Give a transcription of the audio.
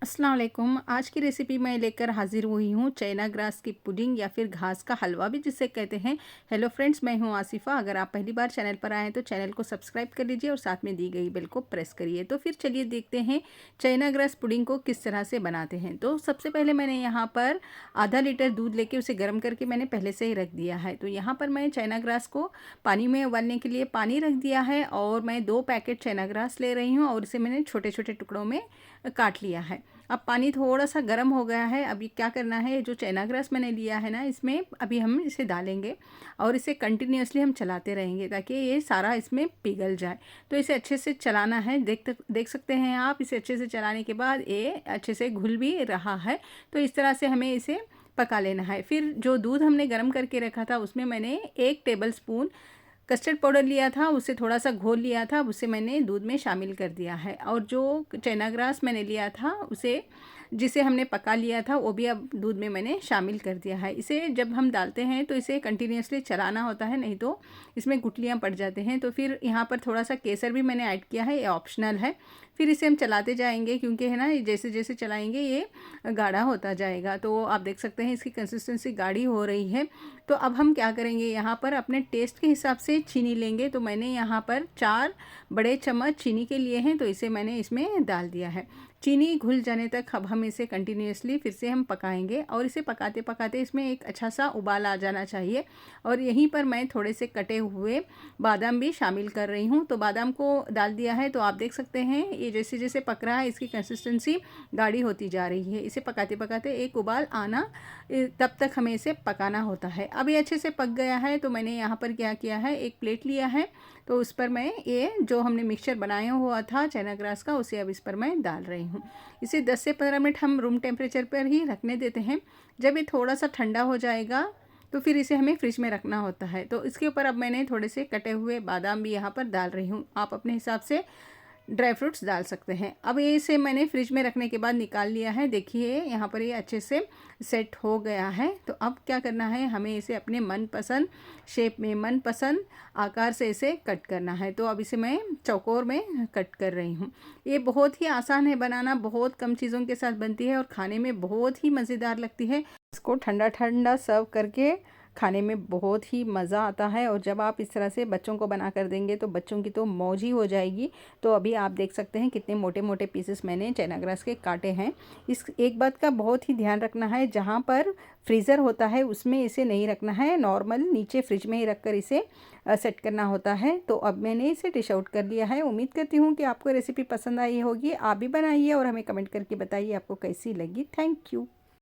अस्सलाम वालेकुम। आज की रेसिपी मैं लेकर हाज़िर हुई हूँ चाइना ग्रास की पुडिंग या फिर घास का हलवा भी जिसे कहते हैं। हेलो फ्रेंड्स, मैं हूँ आसिफ़ा। अगर आप पहली बार चैनल पर आए हैं तो चैनल को सब्सक्राइब कर लीजिए और साथ में दी गई बेल को प्रेस करिए। तो फिर चलिए देखते हैं चाइना ग्रास पुडिंग को किस तरह से बनाते हैं। तो सबसे पहले मैंने यहाँ पर आधा लीटर दूध लेके उसे गर्म करके मैंने पहले से ही रख दिया है। तो यहाँ पर मैं चाइना ग्रास को पानी में उबालने के लिए पानी रख दिया है और मैं 2 पैकेट चाइना ग्रास ले रही हूँ और इसे मैंने छोटे छोटे टुकड़ों में काट लिया है। अब पानी थोड़ा सा गर्म हो गया है। अभी क्या करना है, जो चाइना ग्रास मैंने लिया है ना, इसमें अभी हम इसे डालेंगे और इसे कंटिन्यूअसली हम चलाते रहेंगे ताकि ये सारा इसमें पिघल जाए। तो इसे अच्छे से चलाना है। देख सकते हैं आप, इसे अच्छे से चलाने के बाद ये अच्छे से घुल भी रहा है। तो इस तरह से हमें इसे पका लेना है। फिर जो दूध हमने गर्म करके रखा था उसमें मैंने 1 टेबल स्पून कस्टर्ड पाउडर लिया था, उसे थोड़ा सा घोल लिया था, उसे मैंने दूध में शामिल कर दिया है। और जो चाइना ग्रास मैंने लिया था उसे, जिसे हमने पका लिया था, वो भी अब दूध में मैंने शामिल कर दिया है। इसे जब हम डालते हैं तो इसे कंटिन्यूअसली चलाना होता है, नहीं तो इसमें गुठलियाँ पड़ जाते हैं। तो फिर यहाँ पर थोड़ा सा केसर भी मैंने ऐड किया है, ये ऑप्शनल है। फिर इसे हम चलाते जाएंगे क्योंकि है ना, जैसे जैसे चलाएंगे ये गाढ़ा होता जाएगा। तो आप देख सकते हैं इसकी कंसिस्टेंसी गाढ़ी हो रही है। तो अब हम क्या करेंगे, यहाँ पर अपने टेस्ट के हिसाब से चीनी लेंगे। तो मैंने यहाँ पर 4 बड़े चम्मच चीनी के लिए हैं, तो इसे मैंने इसमें डाल दिया है। चीनी घुल जाने तक अब हम इसे कंटिन्यूअसली फिर से हम पकाएंगे और इसे पकाते पकाते इसमें एक अच्छा सा उबाल आ जाना चाहिए। और यहीं पर मैं थोड़े से कटे हुए बादाम भी शामिल कर रही हूँ। तो बादाम को डाल दिया है। तो आप देख सकते हैं ये जैसे जैसे पक रहा है इसकी कंसिस्टेंसी गाढ़ी होती जा रही है। इसे पकाते पकाते एक उबाल आना, तब तक हमें इसे पकाना होता है। अब ये अच्छे से पक गया है। तो मैंने यहाँ पर क्या किया है, एक प्लेट लिया है। तो उस पर मैं ये जो हमने मिक्सचर बनाया हुआ था चाइना ग्रास का, उसे अब इस पर मैं डाल रही हूँ। इसे 10 से 15 मिनट हम रूम टेम्परेचर पर ही रखने देते हैं। जब ये थोड़ा सा ठंडा हो जाएगा तो फिर इसे हमें फ्रिज में रखना होता है। तो इसके ऊपर अब मैंने थोड़े से कटे हुए बादाम भी यहाँ पर डाल रही हूँ। आप अपने हिसाब से ड्राई फ्रूट्स डाल सकते हैं। अब ये इसे मैंने फ्रिज में रखने के बाद निकाल लिया है। देखिए यहाँ पर ये अच्छे से सेट हो गया है। तो अब क्या करना है, हमें इसे अपने मनपसंद शेप में, मनपसंद आकार से इसे कट करना है। तो अब इसे मैं चौकोर में कट कर रही हूँ। ये बहुत ही आसान है बनाना, बहुत कम चीज़ों के साथ बनती है और खाने में बहुत ही मज़ेदार लगती है। इसको ठंडा ठंडा सर्व करके खाने में बहुत ही मज़ा आता है। और जब आप इस तरह से बच्चों को बना कर देंगे तो बच्चों की तो मौज ही हो जाएगी। तो अभी आप देख सकते हैं कितने मोटे मोटे पीसेस मैंने चाइना ग्रास के काटे हैं। इस एक बात का बहुत ही ध्यान रखना है, जहाँ पर फ्रीज़र होता है उसमें इसे नहीं रखना है, नॉर्मल नीचे फ्रिज में ही रख कर इसे सेट करना होता है। तो अब मैंने इसे डिश आउट कर लिया है। उम्मीद करती हूँ कि आपको रेसिपी पसंद आई होगी। आप भी बनाइए और हमें कमेंट करके बताइए आपको कैसी लगी। Thank you.